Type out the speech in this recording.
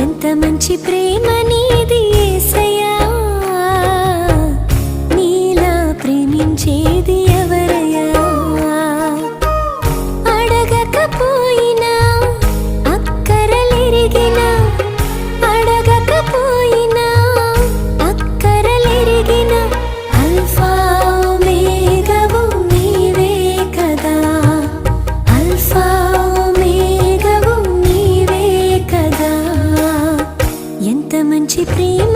ఎంత మంచి ప్రేమ నీది యేసయ్యా, నీలా ప్రేమించేది ఎవరయ్యా? అడగకపోయినా అక్కరలెరిగినా, అడగకపోయినా అక్కరలెరిగినా, అల్ఫా ఒమేగావు నీవే కదా, అల్ఫా ఒమేగావు నీవే కదా. ఎంత మంచి ప్రేమ